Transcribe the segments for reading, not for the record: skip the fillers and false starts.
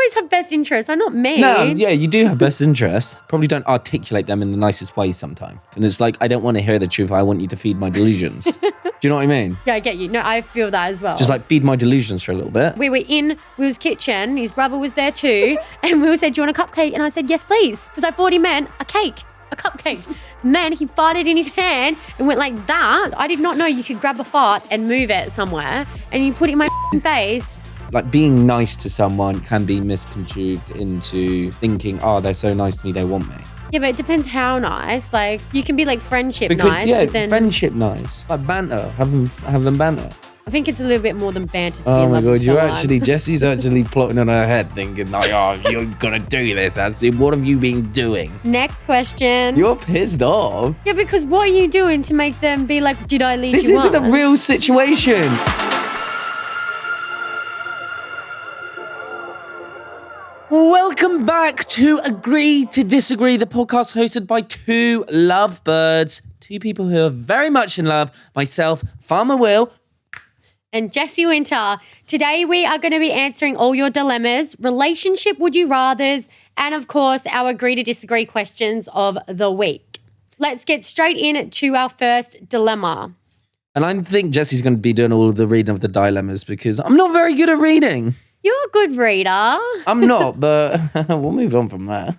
always have best interests. I'm not mean. No, yeah, you do have best interests. Probably don't articulate them in the nicest ways sometimes. And it's like, I don't want to hear the truth. I want you to feed my delusions. Do you know what I mean? Yeah, I get you. No, I feel that as well. Just like feed my delusions for a little bit. We were in Will's kitchen. His brother was there too. And Will said, do you want a cupcake? And I said, yes, please. Because I thought he meant a cake. A cupcake. And then he farted in his hand and went like that. I did not know you could grab a fart and move it somewhere and you put it in my face. Like being nice to someone can be misconstrued into thinking, oh, they're so nice to me, they want me. Yeah, but it depends how nice. Like you can be like friendship nice. Yeah, but then friendship nice. Like banter, have them banter. I think it's a little bit more than banter to be Oh in my love God, with someone. Jessie's actually plotting on her head thinking like, oh, you're gonna do this. What have you been doing? Next question. You're pissed off. Yeah, because what are you doing to make them be like, did I lead This you on? isn't a real situation. Welcome back to Agree to Disagree, the podcast hosted by two lovebirds, two people who are very much in love, myself, Farmer Will, and Jessie Wynter. Today we are going to be answering all your dilemmas, relationship would you rathers, and of course our agree to disagree questions of the week. Let's get straight in to our first dilemma. And I think Jessie's going to be doing all of the reading of the dilemmas because I'm not very good at reading. You're a good reader. I'm not, but we'll move on from that.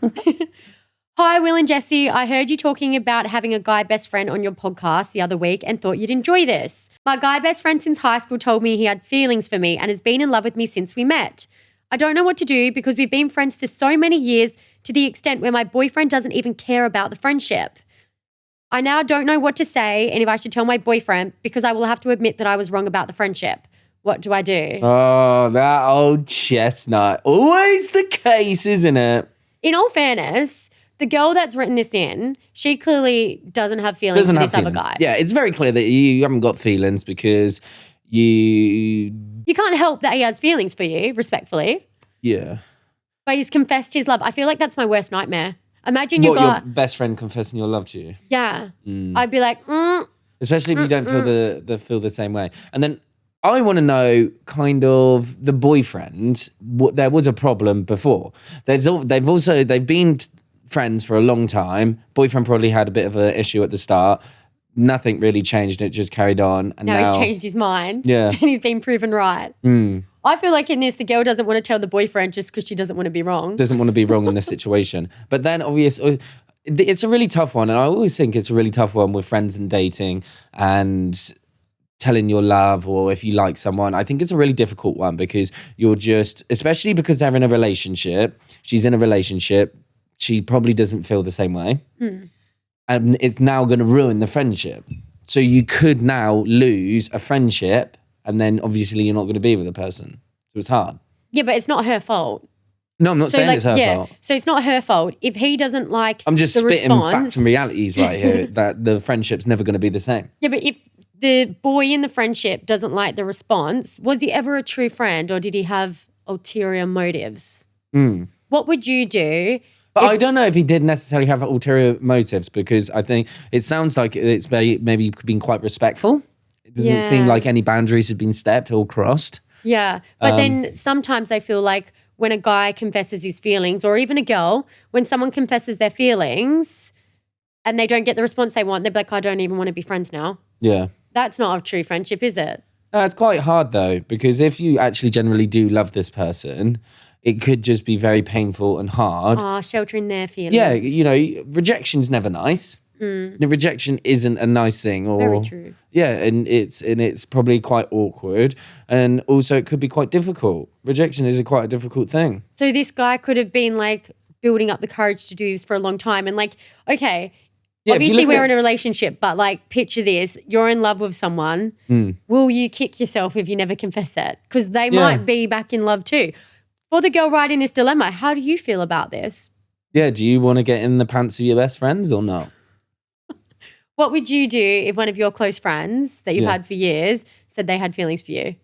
Hi, Will and Jessie. I heard you talking about having a guy best friend on your podcast the other week and thought you'd enjoy this. My guy best friend since high school told me he had feelings for me and has been in love with me since we met. I don't know what to do because we've been friends for so many years to the extent where my boyfriend doesn't even care about the friendship. I now don't know what to say and if I should tell my boyfriend because I will have to admit that I was wrong about the friendship. What do I do? Oh, that old chestnut. Always the case, isn't it? In all fairness, the girl that's written this in, she clearly doesn't have feelings for this other guy. Yeah, it's very clear that you haven't got feelings because you can't help that he has feelings for you, respectfully. Yeah. But he's confessed his love. I feel like that's my worst nightmare. Imagine your best friend confessing your love to you. Yeah. I'd be like, especially if you don't feel the same way. And then I want to know kind of the boyfriend. There was a problem before. They've been friends for a long time. Boyfriend probably had a bit of an issue at the start. Nothing really changed. It just carried on. And now he's changed his mind. Yeah. And he's been proven right. I feel like in this, the girl doesn't want to tell the boyfriend just because she doesn't want to be wrong. Doesn't want to be wrong in this situation. But then obviously, it's a really tough one. And I always think it's a really tough one with friends and dating and telling your love or if you like someone. I think it's a really difficult one because you're just, especially because they're in a relationship, she's in a relationship, she probably doesn't feel the same way. And it's now going to ruin the friendship. So you could now lose a friendship and then obviously you're not going to be with the person. So it's hard. Yeah, but it's not her fault. No, I'm not saying it's her fault. So it's not her fault. If he doesn't like I'm just spitting facts and realities right here that the friendship's never going to be the same. Yeah, but if the boy in the friendship doesn't like the response, was he ever a true friend or did he have ulterior motives? What would you do? But I don't know if he did necessarily have ulterior motives because I think it sounds like it's maybe been quite respectful. It doesn't seem like any boundaries have been stepped or crossed. Yeah, but then sometimes I feel like when a guy confesses his feelings or even a girl, when someone confesses their feelings and they don't get the response they want, they're like, I don't even want to be friends now. Yeah. That's not a true friendship, is it? No, it's quite hard though, because if you actually generally do love this person, it could just be very painful and hard. Oh, sheltering their feelings. Yeah, you know, rejection's never nice. The rejection isn't a nice thing. Or, very true. Yeah, and it's probably quite awkward. And also it could be quite difficult. Rejection is quite a difficult thing. So this guy could have been like building up the courage to do this for a long time. And like, okay, obviously we're in a relationship, but like picture this, you're in love with someone. Will you kick yourself if you never confess it? Because they might be back in love too. For the girl writing this dilemma, how do you feel about this? Yeah, do you want to get in the pants of your best friends or not? What would you do if one of your close friends that you've had for years said they had feelings for you?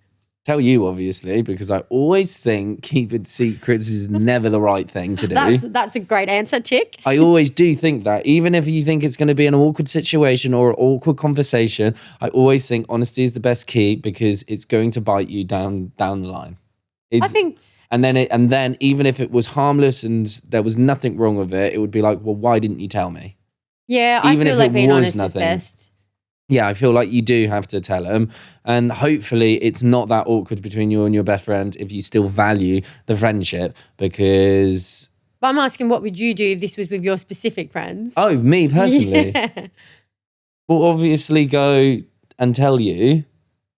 Tell you, obviously, because I always think keeping secrets is never the right thing to do. That's a great answer, Tick. I always do think that. Even if you think it's going to be an awkward situation or an awkward conversation, I always think honesty is the best key because it's going to bite you down the line. And then even if it was harmless and there was nothing wrong with it, it would be like, well, why didn't you tell me? Yeah, Even I feel if like it being was honest nothing. is best. Yeah, I feel like you do have to tell them. And hopefully it's not that awkward between you and your best friend if you still value the friendship, because... But I'm asking, what would you do if this was with your specific friends? Oh, me personally? Yeah. Well, obviously go and tell you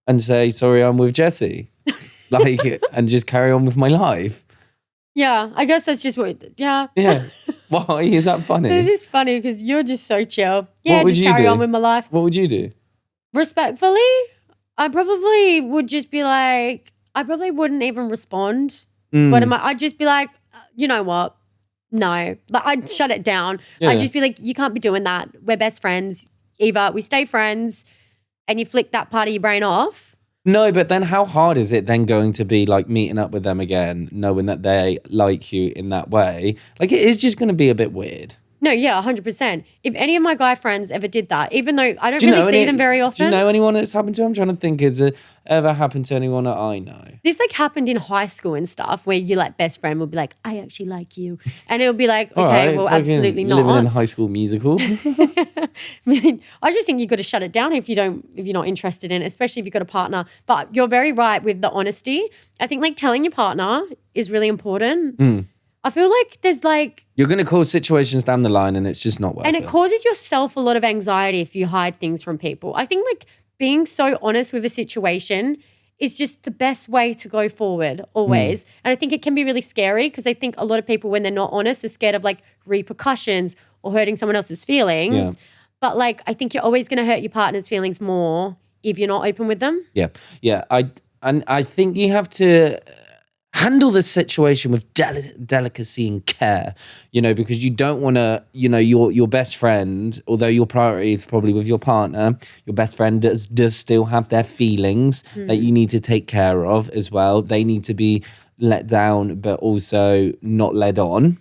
and say, sorry, I'm with Jessie. Like, and just carry on with my life. Yeah, I guess that's just what, yeah. Yeah. Why is that funny? It's just funny because you're just so chill. Yeah, What would just you carry do? on with my life. What would you do? Respectfully, I probably would just be like, I probably wouldn't even respond. I'd just be like, you know what? No. Like, I'd shut it down. Yeah. I'd just be like, you can't be doing that. We're best friends. Either we stay friends and you flick that part of your brain off. No, but then how hard is it then going to be like meeting up with them again, knowing that they like you in that way? Like, it is just going to be a bit weird. No, yeah, 100%. If any of my guy friends ever did that, even though I don't really see them very often. Do you know anyone that's happened to? I'm trying to think, has it ever happened to anyone that I know? This like happened in high school and stuff where your like best friend will be like, I actually like you. And it'll be like, okay, Right, well, fucking absolutely not. Living in High School Musical. I just think you've got to shut it down if you're not interested in it, especially if you've got a partner. But you're very right with the honesty. I think like telling your partner is really important. I feel like there's like... You're going to cause situations down the line and it's just not worth it. And it causes yourself a lot of anxiety if you hide things from people. I think like being so honest with a situation is just the best way to go forward always. And I think it can be really scary because I think a lot of people when they're not honest are scared of like repercussions or hurting someone else's feelings. Yeah. But like I think you're always going to hurt your partner's feelings more if you're not open with them. Yeah. Yeah. I think you have to handle the situation with delicacy and care, because you don't want to, your best friend, although your priority is probably with your partner, your best friend does still have their feelings that you need to take care of as well. They need to be let down, but also not led on.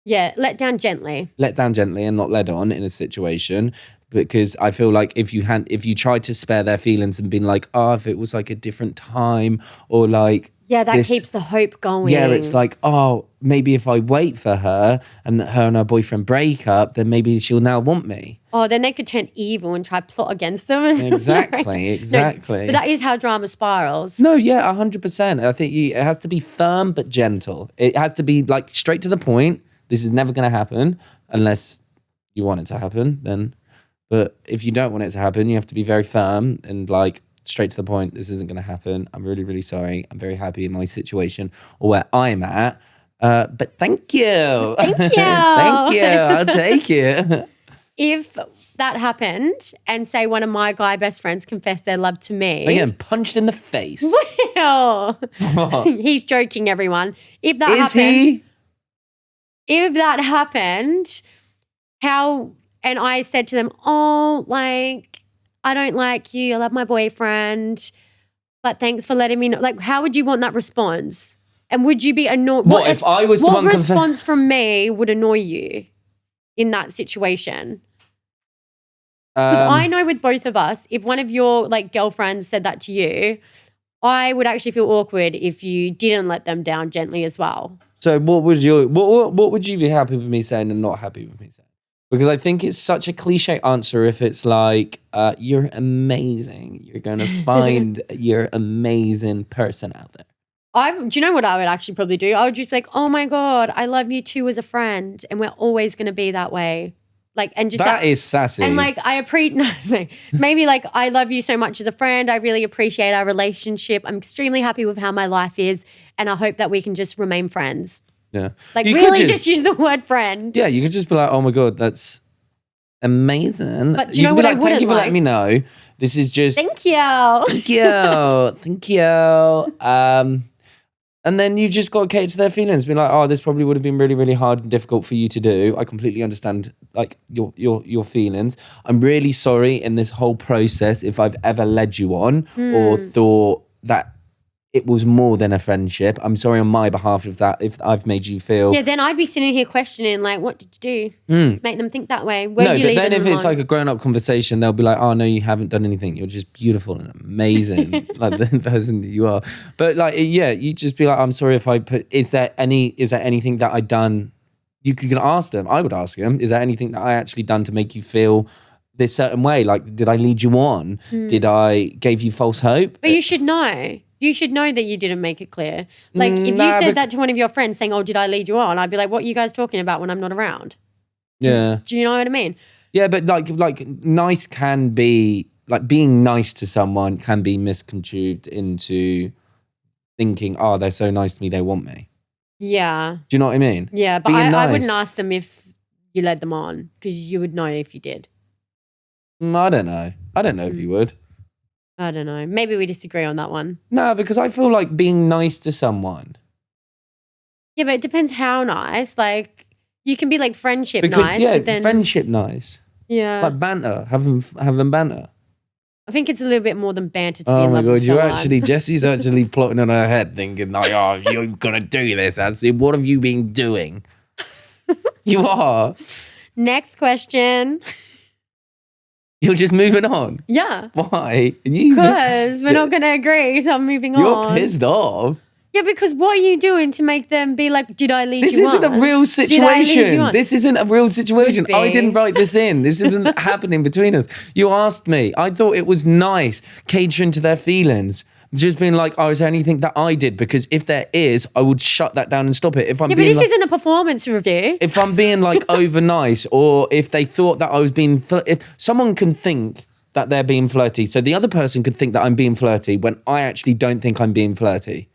Yeah, let down gently. Let down gently and not led on in a situation. Because I feel like if you tried to spare their feelings and been like, oh, if it was like a different time or like... Yeah, that keeps the hope going. Yeah, it's like, oh, maybe if I wait for her and her boyfriend break up, then maybe she'll now want me. Oh, then they could turn evil and try to plot against them. Exactly. No, but that is how drama spirals. No, yeah, 100%. I think it has to be firm but gentle. It has to be like straight to the point. This is never going to happen unless you want it to happen, then... But if you don't want it to happen, you have to be very firm and like straight to the point. This isn't going to happen. I'm really, really sorry. I'm very happy in my situation or where I'm at. But thank you. Thank you. Thank you. I'll take it. If that happened and say one of my guy best friends confessed their love to me. They're getting punched in the face. Well, he's joking, everyone. If that happened, how... And I said to them, oh, like, I don't like you. I love my boyfriend. But thanks for letting me know. Like, how would you want that response? And would you be annoyed? What if I was the one... What response from me would annoy you in that situation? Because I know with both of us, if one of your like girlfriends said that to you, I would actually feel awkward if you didn't let them down gently as well. So what would you be happy with me saying and not happy with me saying? Because I think it's such a cliche answer if it's like, you're amazing. You're going to find your amazing person out there. Do you know what I would actually probably do? I would just be like, oh my God, I love you too as a friend. And we're always going to be that way. Like, and just that is sassy. And like, maybe like, I love you so much as a friend. I really appreciate our relationship. I'm extremely happy with how my life is. And I hope that we can just remain friends. Yeah. Like you really just use the word friend. Yeah, you could just be like, oh my God, that's amazing. But do you know what I wouldn't thank you for like? letting me know. This is just... Thank you. Thank you. Thank you. And then you just got to cater to their feelings. Be like, oh, this probably would have been really, really hard and difficult for you to do. I completely understand like your feelings. I'm really sorry in this whole process if I've ever led you on or thought that it was more than a friendship. I'm sorry on my behalf if I've made you feel. Yeah, then I'd be sitting here questioning, like, what did you do to make them think that way? No, but then if it's on? like a grown-up conversation, they'll be like, oh, no, you haven't done anything. You're just beautiful and amazing, like the person that you are. But like, yeah, you just be like, I'm sorry if I put, is there anything that I done? You can ask them. I would ask them, is there anything that I actually done to make you feel this certain way? Like, did I lead you on? Did I gave you false hope? But you should know. You should know that you didn't make it clear. Like, if you said that to one of your friends saying, oh, did I lead you on? I'd be like, what are you guys talking about when I'm not around? Yeah. Do you know what I mean? Yeah, but like nice can be, like being nice to someone can be misconstrued into thinking, oh, they're so nice to me, they want me. Yeah. Do you know what I mean? Yeah, but I wouldn't ask them if you led them on because you would know if you did. I don't know. I don't know if you would. I don't know. Maybe we disagree on that one. No, because I feel like being nice to someone. Yeah, but it depends how nice. Like, you can be like friendship nice. Yeah, but then, friendship nice. Yeah. Like banter, having banter. I think it's a little bit more than banter to be Oh in my love God, with someone. Jessie's actually plotting on her head thinking like, oh, you're going to do this. What have you been doing? You are. Next question. You're just moving on. Yeah. Why? Because we're not going to agree, so I'm moving on. You're pissed off. Yeah, because what are you doing to make them be like, did I lead This you on? isn't a real situation. This isn't a real situation. Could I be. didn't write this in. This isn't happening between us. You asked me. I thought it was nice, catering to their feelings. Just being like, oh, is there anything that I did? Because if there is, I would shut that down and stop it. If I'm Yeah, but being this like, isn't a performance review. if I'm being like over nice, or if they thought that I was being, if someone can think that they're being flirty, so the other person could think that I'm being flirty when I actually don't think I'm being flirty.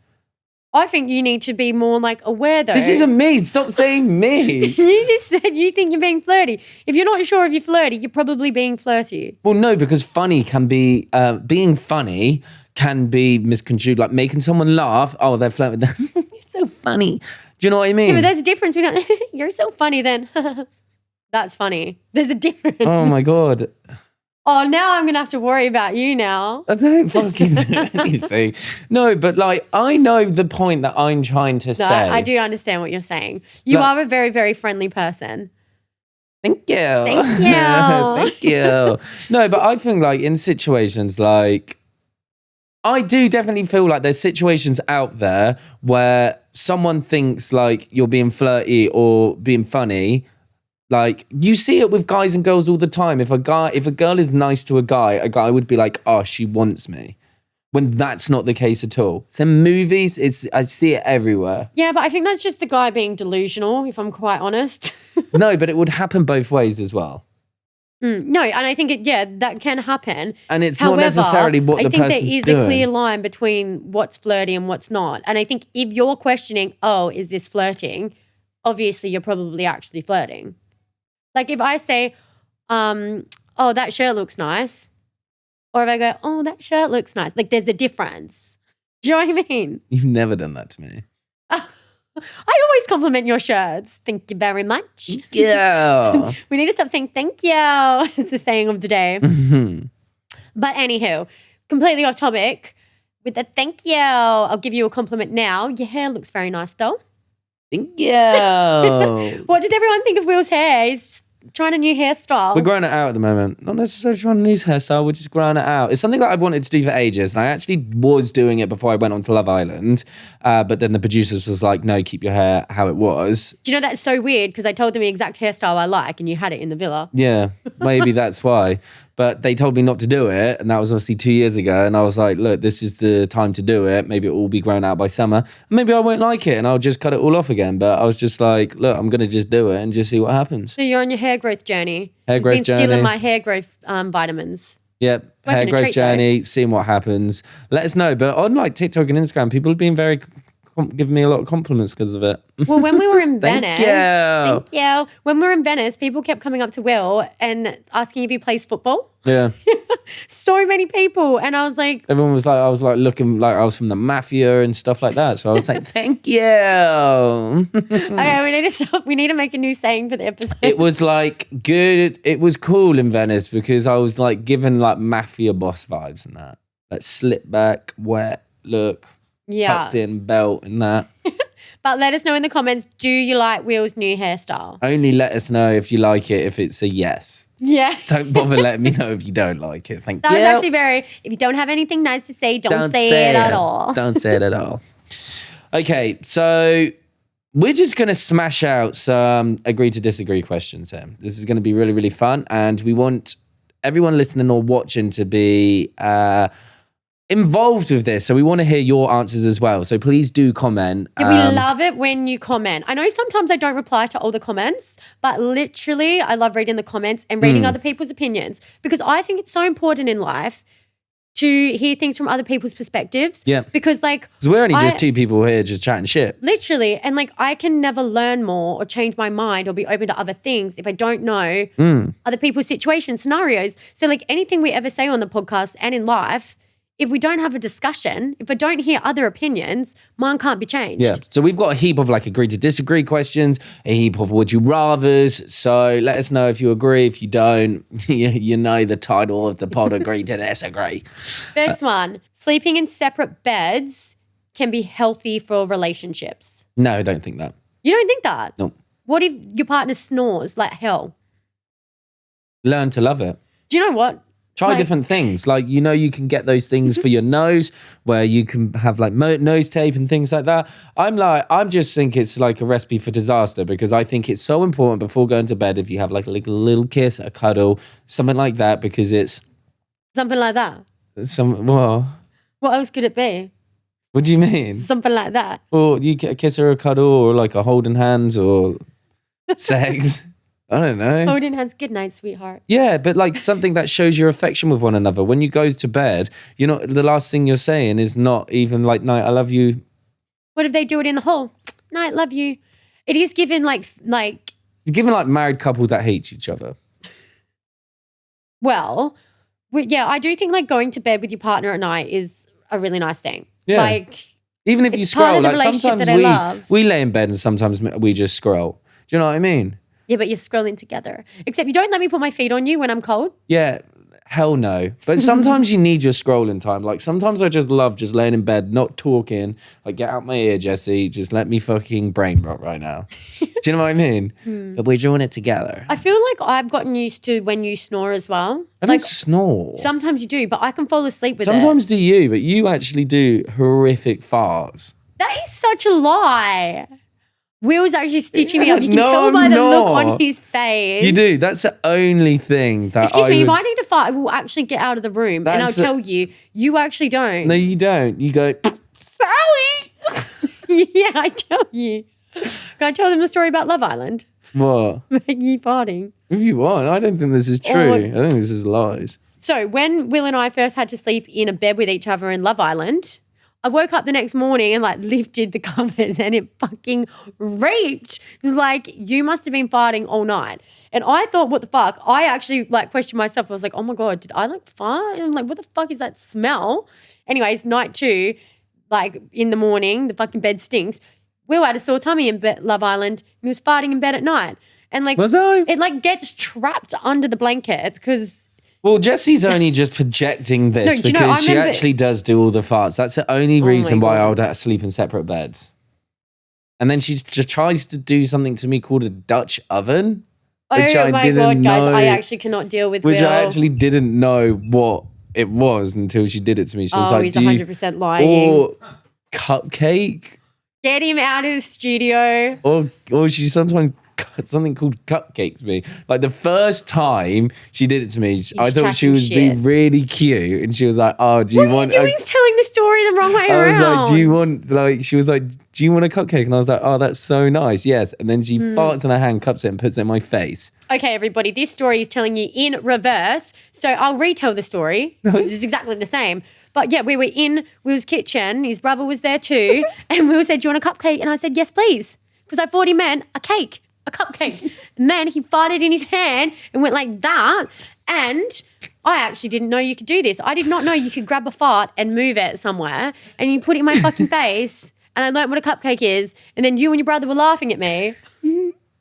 I think you need to be more like aware though. This isn't me. Stop saying me. You just said you think you're being flirty. If you're not sure if you're flirty, you're probably being flirty. Well, no, because funny can be, being funny can be misconstrued, like making someone laugh. Oh, they're flirting with them. You're so funny. Do you know what I mean? Yeah, but there's a difference between you're so funny then. That's funny. There's a difference. Oh my God. Oh, now I'm going to have to worry about you now. I don't fucking do anything. No, but like, I know the point that I'm trying to say. I do understand what you're saying. You are a very, very friendly person. Thank you. Thank you. Thank you. No, but I think like in situations like, I do definitely feel like there's situations out there where someone thinks like you're being flirty or being funny. Like you see it with guys and girls all the time. If a girl is nice to a guy would be like, oh, she wants me. When that's not the case at all. So in movies, I see it everywhere. Yeah, but I think that's just the guy being delusional, if I'm quite honest. No, but it would happen both ways as well. No, and I think that can happen. And it's not necessarily what the person's doing. I think there is a clear line between what's flirty and what's not. And I think if you're questioning, oh, is this flirting? Obviously, you're probably actually flirting. Like if I say, oh, that shirt looks nice. Or if I go, oh, that shirt looks nice. Like there's a difference. Do you know what I mean? You've never done that to me. I always compliment your shirts. Thank you very much. Yeah. We need to stop saying thank you. It's the saying of the day. But anywho, completely off topic. With the thank you, I'll give you a compliment now. Your hair looks very nice though. Thank you. What does everyone think of Will's hair? He's trying a new hairstyle. We're growing it out at the moment. Not necessarily trying a new hairstyle, we're just growing it out. It's something that I've wanted to do for ages. And I actually was doing it before I went on to Love Island. But then the producers was like, no, keep your hair how it was. Do you know that's so weird? Because I told them the exact hairstyle I like and you had it in the villa. Yeah, maybe that's why. But they told me not to do it. And that was obviously 2 years ago. And I was like, look, this is the time to do it. Maybe it will be grown out by summer. Maybe I won't like it and I'll just cut it all off again. But I was just like, look, I'm going to just do it and just see what happens. So you're on your hair growth journey. Hair growth been journey. Stealing my hair growth vitamins. Yep, hair growth journey, seeing what happens. Let us know. But on like TikTok and Instagram, people have been very giving me a lot of compliments because of it. Well, when we were in Venice, thank you. When we were in Venice, people kept coming up to Will and asking if he plays football. Yeah. So many people. And I was like, everyone was like, I was like looking like I was from the mafia and stuff like that. So I was like, thank you. Okay, we need to stop. We need to make a new saying for the episode. It was like good. It was cool in Venice because I was like given like mafia boss vibes and that. Like slip back, wet look. Yeah. tucked in belt and that. But let us know in the comments, do you like Will's new hairstyle? Only let us know if you like it, if it's a yes. Yeah. Don't bother letting me know if you don't like it. Thank That you. was actually very, if you don't have anything nice to say, don't say it at all. Don't say it at all. Okay, so we're just going to smash out some agree to disagree questions here. This is going to be really, really fun. And we want everyone listening or watching to be involved with this. So we want to hear your answers as well. So please do comment. Yeah, we love it when you comment. I know sometimes I don't reply to all the comments, but literally I love reading the comments and reading other people's opinions because I think it's so important in life to hear things from other people's perspectives. Yeah. Because because we're only just two people here just chatting shit. Literally. And I can never learn more or change my mind or be open to other things if I don't know other people's situations, scenarios. So anything we ever say on the podcast and in life, if we don't have a discussion, if I don't hear other opinions, mine can't be changed. Yeah. So we've got a heap of agree to disagree questions, a heap of would you rathers. So let us know if you agree. If you don't, you know the title of the pod, agree to disagree. First one, sleeping in separate beds can be healthy for relationships. No, I don't think that. You don't think that? No. What if your partner snores like hell? Learn to love it. Do you know what? Try different things. You can get those things for your nose where you can have nose tape and things like that. I'm just think it's a recipe for disaster because I think it's so important before going to bed if you have a little kiss, a cuddle, something like that because it's... Something like that? What else could it be? What do you mean? Something like that. Or you get a kiss or a cuddle or a holding hands or sex. I don't know. Holding hands, good night, sweetheart. Yeah, but something that shows your affection with one another. When you go to bed, the last thing you're saying is not even night, I love you. What if they do it in the hall? Night, love you. It is given It's given married couples that hate each other. Well, I do think going to bed with your partner at night is a really nice thing. Yeah. Even if you scroll, sometimes we lay in bed and sometimes we just scroll. Do you know what I mean? Yeah, but you're scrolling together. Except you don't let me put my feet on you when I'm cold. Yeah, hell no. But sometimes you need your scrolling time. Sometimes I just love just laying in bed, not talking. Get out my ear, Jessie. Just let me fucking brain rot right now. Do you know what I mean? But we're doing it together. I feel like I've gotten used to when you snore as well. I don't snore. Sometimes you do, but I can fall asleep with it. Sometimes do you, but you actually do horrific farts. That is such a lie. Will's actually stitching me up. You can No, tell by I'm the look not. on his face. You do. That's the only thing that Excuse me, if I need to fart, I will actually get out of the room and I'll tell you. You actually don't. No, you don't. You go, Sally. Yeah, I tell you. Can I tell them the story about Love Island? What? You farting. If you want. I don't think this is true. I think this is lies. So when Will and I first had to sleep in a bed with each other in Love Island, I woke up the next morning and lifted the covers and it fucking reeked. You must have been farting all night. And I thought, what the fuck? I actually questioned myself. I was like, oh my God, did I fart? And I'm what the fuck is that smell? Anyways, night 2, in the morning, the fucking bed stinks. Will had a sore tummy in Love Island and he was farting in bed at night. And Was I? It gets trapped under the blankets because... Well, Jessie's only just projecting this because she actually does do all the farts. That's the only reason why I would sleep in separate beds. And then she just tries to do something to me called a Dutch oven. Which oh I my didn't God, guys, know, I actually cannot deal with Which Will. I actually didn't know what it was until she did it to me. She was he's 100% lying. Or cupcake? Get him out of the studio. Or she sometimes something called CUPCAKED me. The first time she did it to me, I thought she was being really cute, and she was like, "Oh, do you want?" What are you doing? Telling the story the wrong way around. I was like, "Do you want?" She was like, "Do you want a cupcake?" And I was like, "Oh, that's so nice, yes." And then she farts in her hand, cups it, and puts it in my face. Okay, everybody, this story is telling you in reverse. So I'll retell the story. This is exactly the same. But yeah, we were in Will's kitchen. His brother was there too, and Will said, "Do you want a cupcake?" And I said, "Yes, please," because I thought he meant a cake. A cupcake. And then he farted in his hand and went like that. And I actually didn't know you could do this. I did not know you could grab a fart and move it somewhere and you put it in my fucking face. And I learned what a cupcake is. And then you and your brother were laughing at me.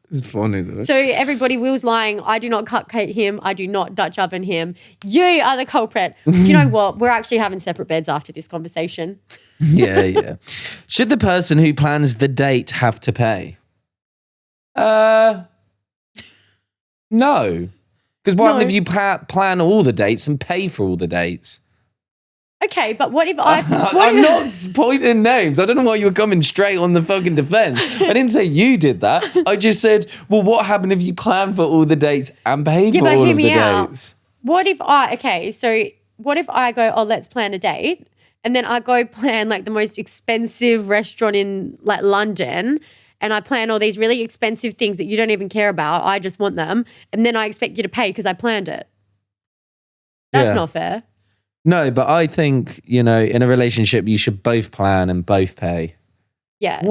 It's funny though. So everybody, Will's lying. I do not cupcake him. I do not Dutch oven him. You are the culprit. Do you know what? We're actually having separate beds after this conversation. Yeah. Should the person who plans the date have to pay? No. Because what happens if you plan all the dates and pay for all the dates? Okay, but what if I... I'm not pointing names. I don't know why you were coming straight on the fucking defense. I didn't say you did that. I just said, well, what happened if you plan for all the dates and pay for all of the dates? What if I go, oh, let's plan a date, and then I go plan like the most expensive restaurant in like London, and I plan all these really expensive things that you don't even care about. I just want them, and then I expect you to pay because I planned it. That's not fair. No, but I think, in a relationship, you should both plan and both pay. Yes.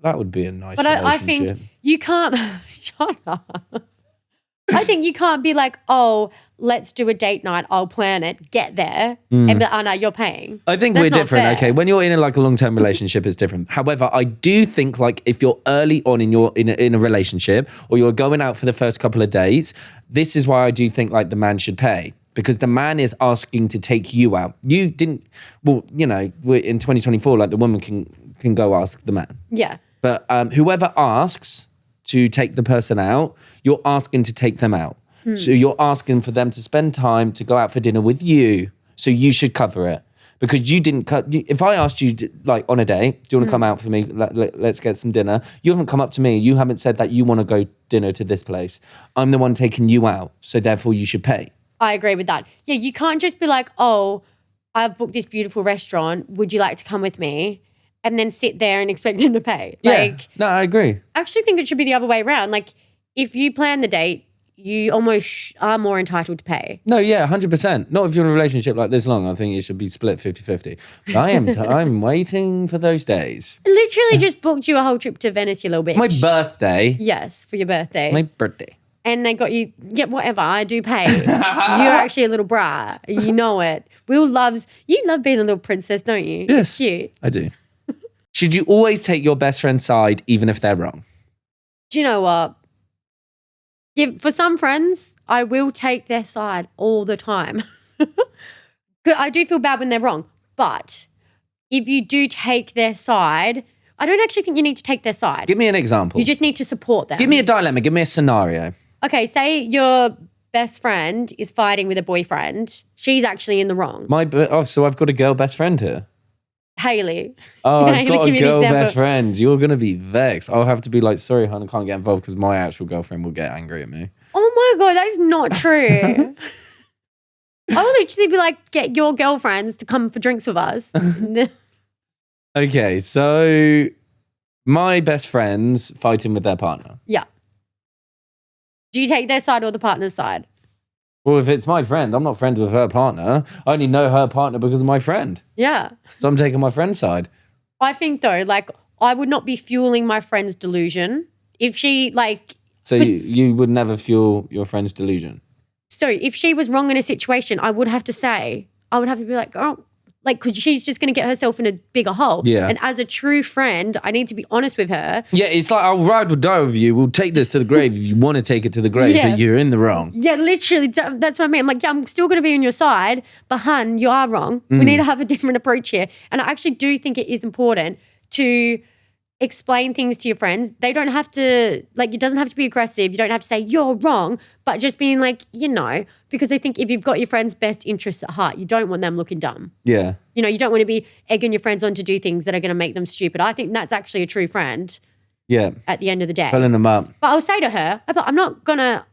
That would be a nice relationship. I think you can't... Shut up. I think you can't be like, oh, let's do a date night. I'll plan it. Get there. And be like, oh, no, you're paying. I think we're different. Okay, when you're in a long-term relationship, it's different. However, I do think like if you're early on in a relationship or you're going out for the first couple of dates, this is why I do think like the man should pay. Because the man is asking to take you out. You didn't, we're in 2024, like the woman can go ask the man. Yeah. But whoever asks to take the person out, you're asking to take them out. So you're asking for them to spend time to go out for dinner with you. So you should cover it. Because you didn't if I asked you like on a date, do you want to come out for me? Let's get some dinner. You haven't come up to me. You haven't said that you want to go dinner to this place. I'm the one taking you out. So therefore you should pay. I agree with that. Yeah, you can't just be like, oh, I've booked this beautiful restaurant. Would you like to come with me? And then sit there and expect them to pay. No, I agree. I actually think it should be the other way around. Like, if you plan the date, you almost are more entitled to pay. No, yeah, 100%. Not if you're in a relationship like this long. I think it should be split 50-50. But I'm waiting for those days. I literally just booked you a whole trip to Venice, you little bitch. My birthday. Yes, for your birthday. My birthday. And they got you, whatever, I do pay. You're actually a little brat. You know it. You love being a little princess, don't you? Yes. It's cute. I do. Should you always take your best friend's side even if they're wrong? Do you know what? For some friends, I will take their side all the time. I do feel bad when they're wrong. But if you do take their side, I don't actually think you need to take their side. Give me an example. You just need to support them. Give me a dilemma. Give me a scenario. Okay, say your best friend is fighting with a boyfriend. She's actually in the wrong. So I've got a girl best friend here. Haley. Oh, I've got a girl best friend. You're going to be vexed. I'll have to be like, sorry, hon, I can't get involved because my actual girlfriend will get angry at me. Oh my God, that is not true. I will literally be like, get your girlfriends to come for drinks with us. Okay, so my best friend's fighting with their partner. Yeah. Do you take their side or the partner's side? Well, if it's my friend, I'm not friends with her partner. I only know her partner because of my friend. Yeah. So I'm taking my friend's side. I think though, like, I would not be fueling my friend's delusion. If she So you would never fuel your friend's delusion? So if she was wrong in a situation, I would have to be like, oh, like, because she's just going to get herself in a bigger hole. Yeah. And as a true friend, I need to be honest with her. Yeah, it's like, I'll ride or die with you. We'll take this to the grave if you want to take it to the grave, but you're in the wrong. Yeah, literally. That's what I mean. I'm like, yeah, I'm still going to be on your side, but hun, you are wrong. We need to have a different approach here. And I actually do think it is important to explain things to your friends. They don't have to, it doesn't have to be aggressive. You don't have to say you're wrong, but just being like, because I think if you've got your friend's best interests at heart, you don't want them looking dumb. Yeah. You don't want to be egging your friends on to do things that are going to make them stupid. I think that's actually a true friend. Yeah. At the end of the day. Filling them up. But I'll say to her, I'm not going to,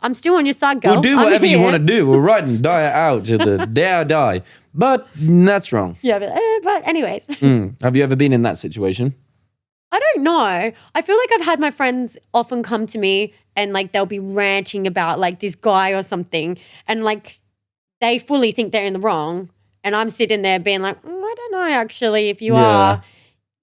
I'm still on your side, girl. We'll do whatever you want to do. We'll ride and die it out to the day I die. But that's wrong. Yeah, but anyways. Have you ever been in that situation? I don't know. I feel like I've had my friends often come to me and they'll be ranting about this guy or something, and they fully think they're in the wrong, and I'm sitting there being like, I don't know actually if you are,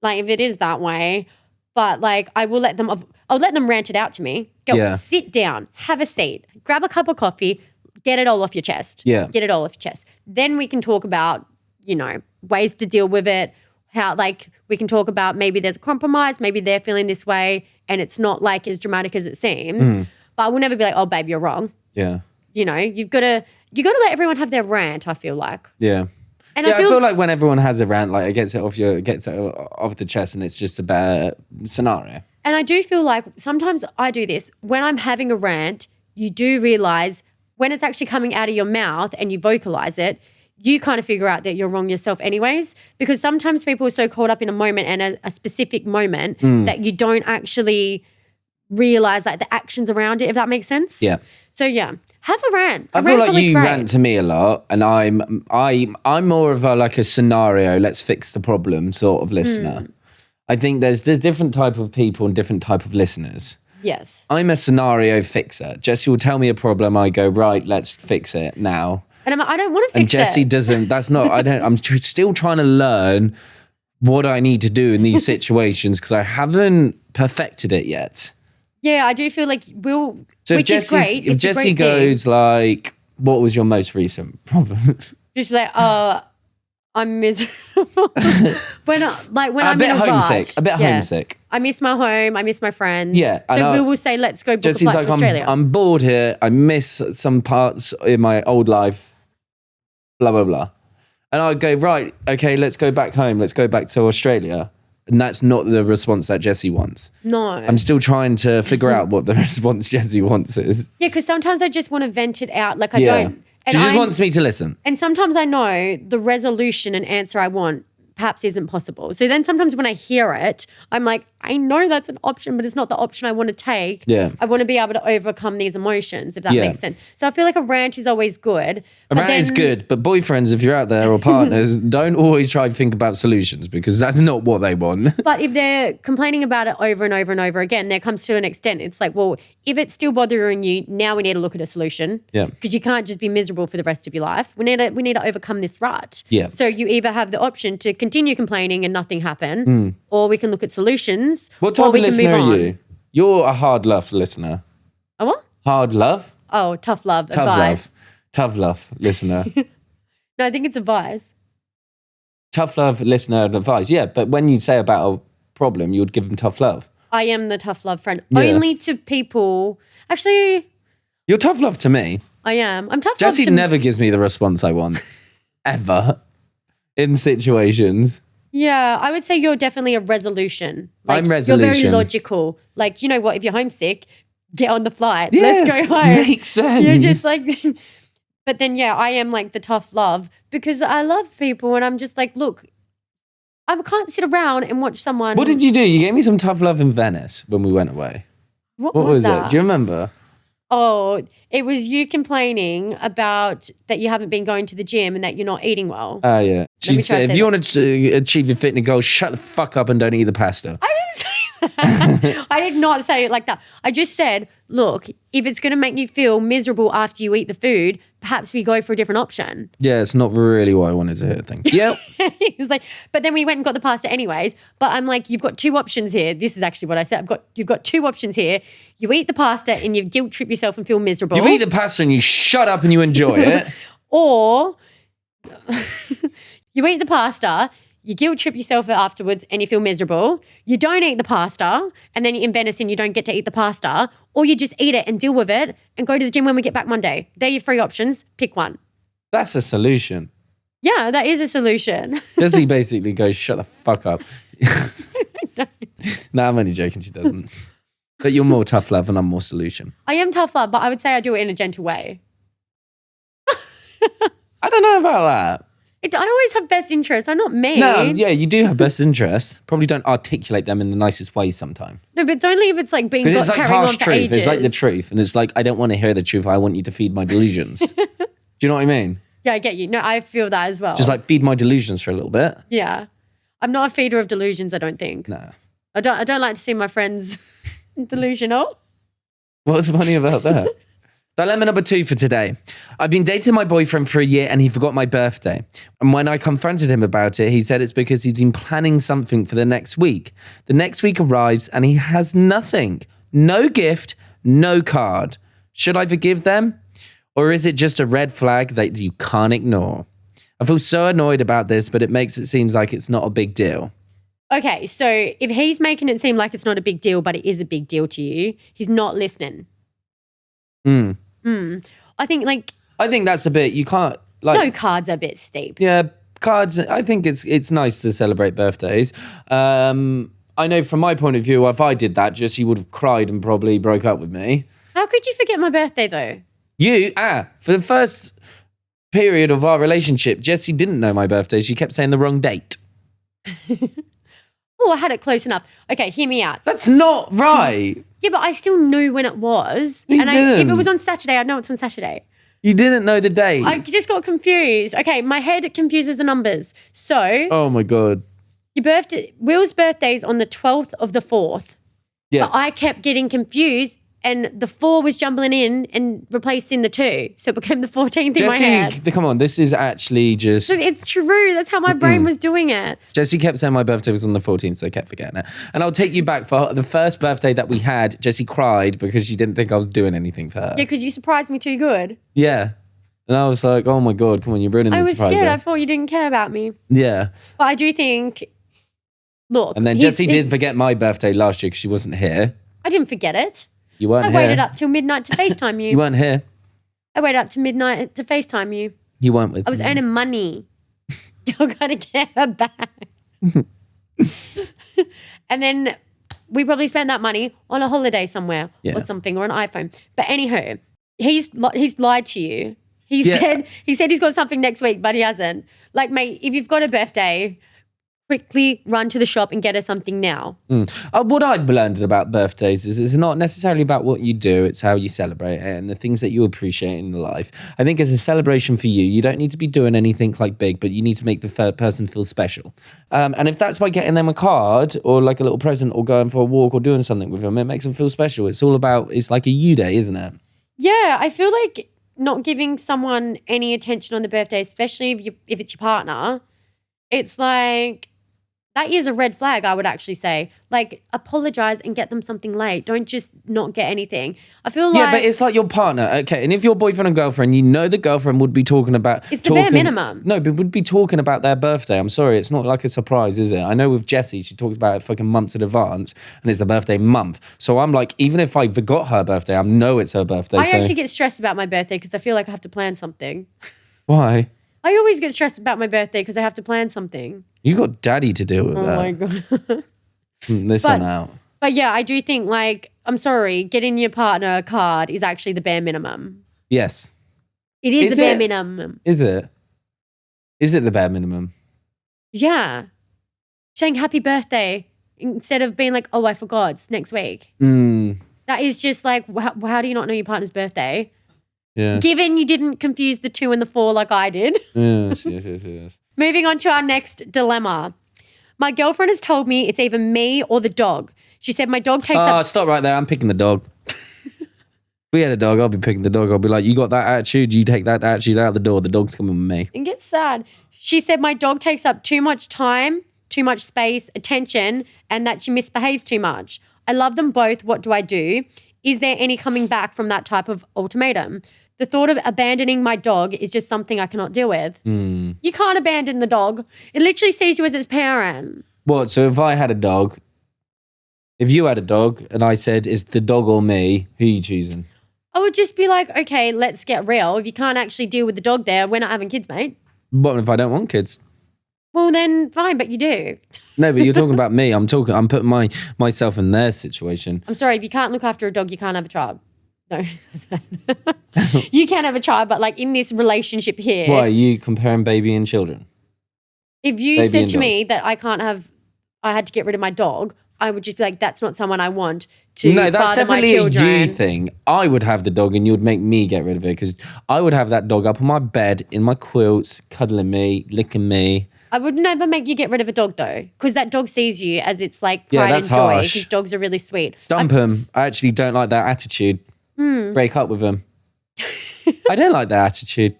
if it is that way, but I'll let them rant it out to me. Go sit down, have a seat, grab a cup of coffee, get it all off your chest. Yeah. Get it all off your chest. Then we can talk about, ways to deal with it, how like we can talk about maybe there's a compromise, maybe they're feeling this way and it's not like as dramatic as it seems. But I will never be like, oh, babe, you're wrong. Yeah. You know, you got to let everyone have their rant, I feel like. Yeah. And I feel like when everyone has a rant, like it gets it off the chest and it's just a better scenario. And I do feel like sometimes I do this. When I'm having a rant, you do realize when it's actually coming out of your mouth and you vocalize it, you kind of figure out that you're wrong yourself anyways, because sometimes people are so caught up in a moment and a specific moment that you don't actually realize like the actions around it, if that makes sense. Yeah. So yeah, have a rant. I feel like you rant to me a lot, and I'm more of a scenario, let's fix the problem sort of listener. I think there's different type of people and different type of listeners. Yes. I'm a scenario fixer. Jessie will tell me a problem, I go, right, let's fix it now. And I don't want to fix it. And Jessie doesn't. That's not. I'm still trying to learn what I need to do in these situations because I haven't perfected it yet. Yeah, I do feel like which is great. If Jessie goes like, "What was your most recent problem?" Just like, I'm miserable. when I'm bit in a homesick. rush. A bit homesick. I miss my home. I miss my friends. Yeah, so we will say, let's go book Jessie's a flight to Australia. I'm bored here. I miss some parts in my old life. Blah, blah, blah. And I'd go, right, okay, let's go back home. Let's go back to Australia. And that's not the response that Jessie wants. No. I'm still trying to figure out what the response Jessie wants is. Yeah, because sometimes I just want to vent it out. Like I don't. And She just wants me to listen. And sometimes I know the resolution and answer I want perhaps isn't possible. So then sometimes when I hear it, I'm like, I know that's an option, but it's not the option I want to take. Yeah. I want to be able to overcome these emotions, if that makes sense. So I feel like a rant is always good. A rant is good, but boyfriends, if you're out there, or partners, don't always try to think about solutions because that's not what they want. But if they're complaining about it over and over and over again, there comes to an extent, it's like, well, if it's still bothering you, now we need to look at a solution. Yeah. Because you can't just be miserable for the rest of your life. We need to overcome this rut. Yeah. So you either have the option to continue complaining and nothing happen, or we can look at solutions. What type of listener are you? You're a hard love listener. A what? Hard love? Oh, tough love. Tough advice. love. Tough love listener. No, I think it's advice. Tough love listener and advice. Yeah, but when you say about a problem, you would give them tough love. I am the tough love friend. Yeah. Only to people. Actually, You're tough love to me. I am. I'm tough Jessie love to never gives me the response I want. Ever. In situations. Yeah, I would say you're definitely a resolution. Like, I'm resolution. You're very logical. Like, you know what? If you're homesick, get on the flight. Yes, Let's go home. makes sense. You're just like, but then yeah, I am like the tough love because I love people and I'm just like, look, I can't sit around and watch someone. What did you do? You gave me some tough love in Venice when we went away. What was that? it? Do you remember? Oh, it was you complaining about that you haven't been going to the gym and that you're not eating well. Oh, yeah. She me try said, to if say you want to achieve your fitness goals, shut the fuck up and don't eat the pasta. I didn't say that. I did not say it like that. I just said, look, if it's going to make you feel miserable after you eat the food, perhaps we go for a different option. Yeah, it's not really what I wanted to hear. Thank you. Yep. He's like, but then we went and got the pasta anyways. But I'm like, you've got two options here. This is actually what I said. You've got two options here. You eat the pasta and you guilt trip yourself and feel miserable. You eat the pasta and you shut up and you enjoy it. Or you eat the pasta, you guilt trip yourself afterwards and you feel miserable. You don't eat the pasta and then you're in Venice and you don't get to eat the pasta. Or you just eat it and deal with it and go to the gym when we get back Monday. They're your three options. Pick one. That's a solution. Yeah, that is a solution. Jessie basically goes, shut the fuck up. No, I'm only joking. She doesn't. But you're more tough love and I'm more solution. I am tough love, but I would say I do it in a gentle way. I don't know about that. I always have best interests. I'm not mean. No, yeah, you do have best interests. Probably don't articulate them in the nicest ways sometimes. No, but it's only if it's like being Because it's like carrying harsh on for truth. ages. It's like the truth. And it's like, I don't want to hear the truth. I want you to feed my delusions. Do you know what I mean? Yeah, I get you. No, I feel that as well. Just like feed my delusions for a little bit. Yeah. I'm not a feeder of delusions, I don't think. No. I don't like to see my friends delusional. What's funny about that? Dilemma number 2 for today. I've been dating my boyfriend for a year and he forgot my birthday. And when I confronted him about it, he said it's because he's been planning something for the next week. The next week arrives and he has nothing. No gift, no card. Should I forgive them? Or is it just a red flag that you can't ignore? I feel so annoyed about this, but it makes it seem like it's not a big deal. Okay, so if he's making it seem like it's not a big deal, but it is a big deal to you, he's not listening. I think that's a bit, you can't no, cards are a bit steep. Yeah, cards, I think it's nice to celebrate birthdays. I know from my point of view, if I did that, Jessie would have cried and probably broke up with me. How could you forget my birthday though? For the first period of our relationship, Jessie didn't know my birthday. She kept saying the wrong date. Oh, I had it close enough. Okay, hear me out. That's not right. Yeah, but I still knew when it was. You didn't. If it was on Saturday, I'd know it's on Saturday. You didn't know the date. I just got confused. Okay, my head confuses the numbers. So, oh my God. Will's birthday's on the 12th of the 4th. Yeah. But I kept getting confused and the 4 was jumbling in and replacing the 2. So it became the 14th in my head. Jessie, come on, this is actually just... So it's true. That's how my brain was doing it. Jessie kept saying my birthday was on the 14th, so I kept forgetting it. And I'll take you back for the first birthday that we had. Jessie cried because she didn't think I was doing anything for her. Yeah, because you surprised me too good. Yeah. And I was like, oh my God, come on, you're ruining the surprise. I was scared. I thought you didn't care about me. Yeah. But I do think, look. And then Jessie did forget my birthday last year because she wasn't here. I didn't forget it. You weren't here. I waited up till midnight to FaceTime you. You weren't here. I waited up to midnight to FaceTime you. You weren't with me. I was earning money. You're going to get her back. And then we probably spent that money on a holiday somewhere or something, or an iPhone. But anywho, he's lied to you. He said he's got something next week, but he hasn't. Like, mate, if you've got a birthday, quickly run to the shop and get her something now. What I've learned about birthdays is it's not necessarily about what you do, it's how you celebrate it and the things that you appreciate in life. I think it's a celebration for you. You don't need to be doing anything like big, but you need to make the third person feel special. And if that's by getting them a card or like a little present or going for a walk or doing something with them, it makes them feel special. It's like a you day, isn't it? Yeah, I feel like not giving someone any attention on the birthday, especially if it's your partner, it's like... that is a red flag, I would actually say. Like, apologize and get them something late. Don't just not get anything. I feel like... yeah, but it's like your partner, okay? And if your boyfriend and girlfriend, you know the girlfriend would be talking about... it's the bare minimum. No, but would be talking about their birthday. I'm sorry, it's not like a surprise, is it? I know with Jessie, she talks about it fucking months in advance, and it's a birthday month. So I'm like, even if I forgot her birthday, I know it's her birthday. I actually get stressed about my birthday because I feel like I have to plan something. Why? I always get stressed about my birthday because I have to plan something. You got daddy to deal with that. Oh my God. Listen out. But yeah, I do think, like, I'm sorry, getting your partner a card is actually the bare minimum. Yes. It is the bare minimum. Is it? Is it the bare minimum? Yeah. Saying happy birthday instead of being like, oh, I forgot, it's next week. That is just like, how do you not know your partner's birthday? Yeah. Given you didn't confuse the 2 and the 4 like I did. Yes. Moving on to our next dilemma. My girlfriend has told me it's either me or the dog. She said my dog takes up... stop right there. I'm picking the dog. If we had a dog, I'll be picking the dog. I'll be like, you got that attitude, you take that attitude out the door. The dog's coming with me. It gets sad. She said my dog takes up too much time, too much space, attention, and that she misbehaves too much. I love them both. What do I do? Is there any coming back from that type of ultimatum? The thought of abandoning my dog is just something I cannot deal with. You can't abandon the dog. It literally sees you as its parent. What? So if I had a dog, if you had a dog and I said, it's the dog or me, who are you choosing? I would just be like, okay, let's get real. If you can't actually deal with the dog there, we're not having kids, mate. What if I don't want kids? Well, then fine, but you do. No, but you're talking about me. I'm putting myself in their situation. I'm sorry, if you can't look after a dog, you can't have a child. No. You can have a child, but like in this relationship here. Why are you comparing baby and children? If you said to me that I had to get rid of my dog, I would just be like, that's not someone I want to No, that's father my definitely a children. you thing. I would have the dog and you would make me get rid of it because I would have that dog up on my bed, in my quilts, cuddling me, licking me. I would never make you get rid of a dog though, because that dog sees you as its like pride and joy. Harsh. Because dogs are really sweet. Dump him. I actually don't like that attitude. Break up with him. I don't like that attitude.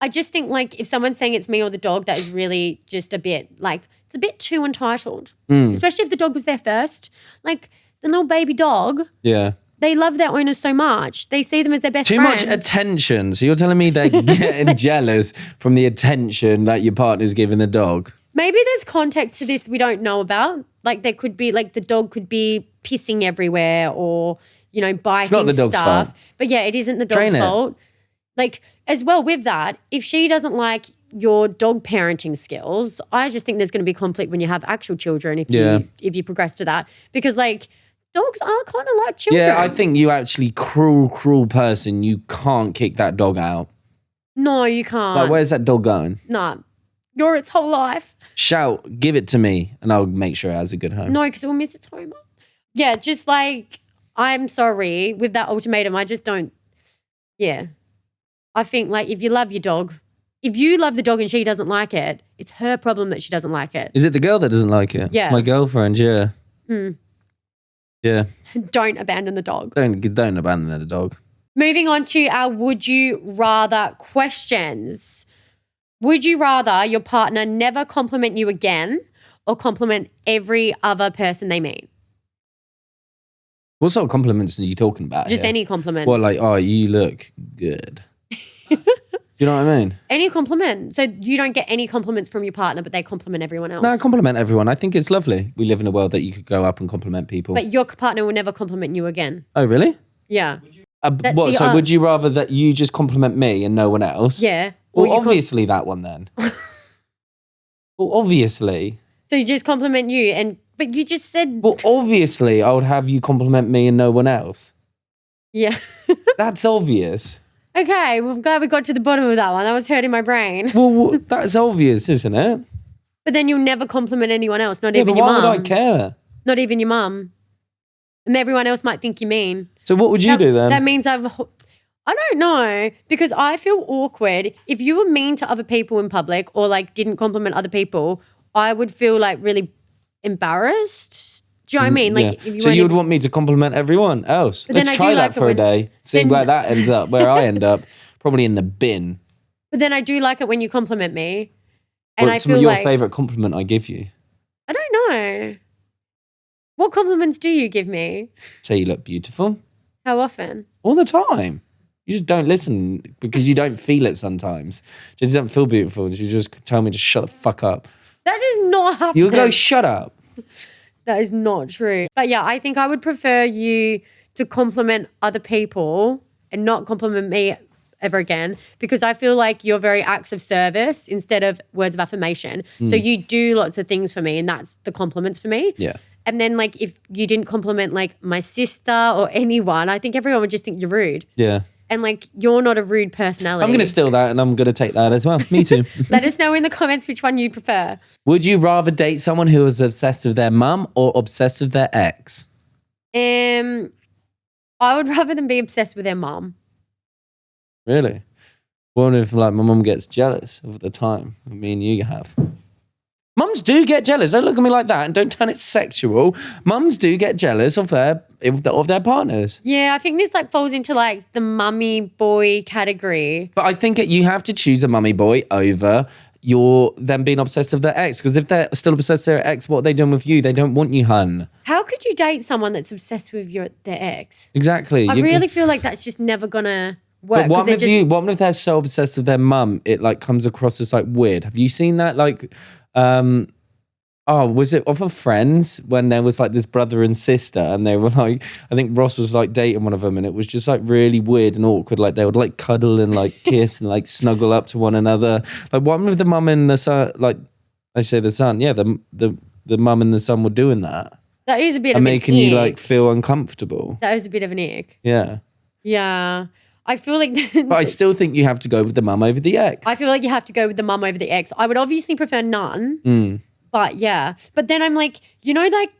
I just think like if someone's saying it's me or the dog, that is really just a bit like, it's a bit too entitled. Especially if the dog was there first. Like the little baby dog. Yeah. They love their owners so much. They see them as their best Too friend. much attention. So you're telling me they're getting jealous from the attention that your partner's giving the dog? Maybe there's context to this we don't know about. Like there could be, like the dog could be pissing everywhere or, you know, biting It's not the dog's stuff. fault. But yeah, it isn't the dog's Train it. fault. Like as well with that, if she doesn't like your dog parenting skills, I just think there's going to be conflict when you have actual children if you progress to that. Because like dogs are kind of like children. Yeah, I think you actually cruel person. You can't kick that dog out. No, you can't. Like, where's that dog going? No. You're its whole life. Shout, give it to me, and I'll make sure it has a good home. No, because it will miss its home. Yeah, just like, I'm sorry, with that ultimatum, I just don't, yeah. I think like if you love your dog, if you love the dog and she doesn't like it, it's her problem that she doesn't like it. Is it the girl that doesn't like it? Yeah. My girlfriend, yeah. Yeah. Don't abandon the dog. Don't abandon the dog. Moving on to our would you rather questions. Would you rather your partner never compliment you again or compliment every other person they meet? What sort of compliments are you talking about? Just here? any compliments. What, like, oh, you look good. Do you know what I mean? Any compliment. So you don't get any compliments from your partner, but they compliment everyone else. No, I compliment everyone. I think it's lovely. We live in a world that you could go up and compliment people. But your partner will never compliment you again. Oh, really? Yeah. What? So would you rather that you just compliment me and no one else? Yeah. Well, obviously that one then. Well, obviously. So you just compliment you but you just said. Well, obviously I would have you compliment me and no one else. Yeah. That's obvious. Okay, well, I'm glad we got to the bottom of that one. That was hurting my brain. Well, that's obvious, isn't it? But then you'll never compliment anyone else, not Yeah, even but your why mum. would I care? Not even your mum. And everyone else might think you're mean. So what would you do then? That means I don't know, because I feel awkward. If you were mean to other people in public or like didn't compliment other people, I would feel like really embarrassed. Do you know what I mean? Like, yeah. if So you would want me to compliment everyone else? But Let's then I try do that like it for a when- day. See then- where that ends up, where I end up. Probably in the bin. But then I do like it when you compliment me. And I What's feel your like, favourite compliment I give you? I don't know. What compliments do you give me? Say you look beautiful. How often? All the time. You just don't listen because you don't feel it sometimes. She doesn't feel beautiful. You just tell me to shut the fuck up. That does not happen. You'll go, shut up. That is not true. But yeah, I think I would prefer you to compliment other people and not compliment me ever again, because I feel like you're very acts of service instead of words of affirmation. So you do lots of things for me and that's the compliments for me. Yeah. And then like if you didn't compliment like my sister or anyone, I think everyone would just think you're rude. Yeah. And like you're not a rude personality. I'm going to steal that and I'm going to take that as well. Me too. Let us know in the comments which one you'd prefer. Would you rather date someone who is obsessed with their mum or obsessed with their ex? I would rather than be obsessed with their mom. Really? Wonder if like my mum gets jealous of the time me and you have. Mums do get jealous. Don't look at me like that and don't turn it sexual. Mums do get jealous of their partners. Yeah, I think this like falls into like the mummy boy category. But I think you have to choose a mummy boy over them being obsessed with their ex. Because if they're still obsessed with their ex, what are they doing with you? They don't want you, hun. How could you date someone that's obsessed with their ex? Exactly. I really feel like that's just never gonna work. But what if they're so obsessed with their mum, it like comes across as like weird? Have you seen that? Like, was it off of Friends when there was like this brother and sister and they were like, I think Ross was like dating one of them and it was just like really weird and awkward. Like they would like cuddle and like kiss and like snuggle up to one another. Like one with the mum and the son, like I say the son, yeah, the mum and the son were doing that. That is a bit And of making an you ick. like feel uncomfortable. That is a bit of an ick. Yeah. Yeah. I feel like But I still think you have to go with the mum over the ex. I feel like you have to go with the mum over the ex. I would obviously prefer none. But yeah. But then I'm like, you know, like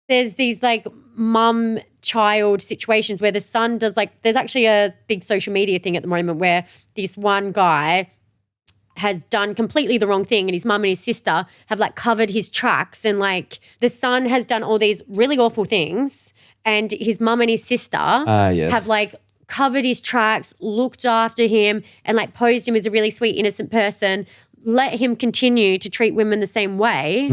there's these like mum child situations where the son does like, there's actually a big social media thing at the moment where this one guy has done completely the wrong thing and his mum and his sister have like covered his tracks and like the son has done all these really awful things and his mum and his sister have like covered his tracks, looked after him and like posed him as a really sweet, innocent person, let him continue to treat women the same way.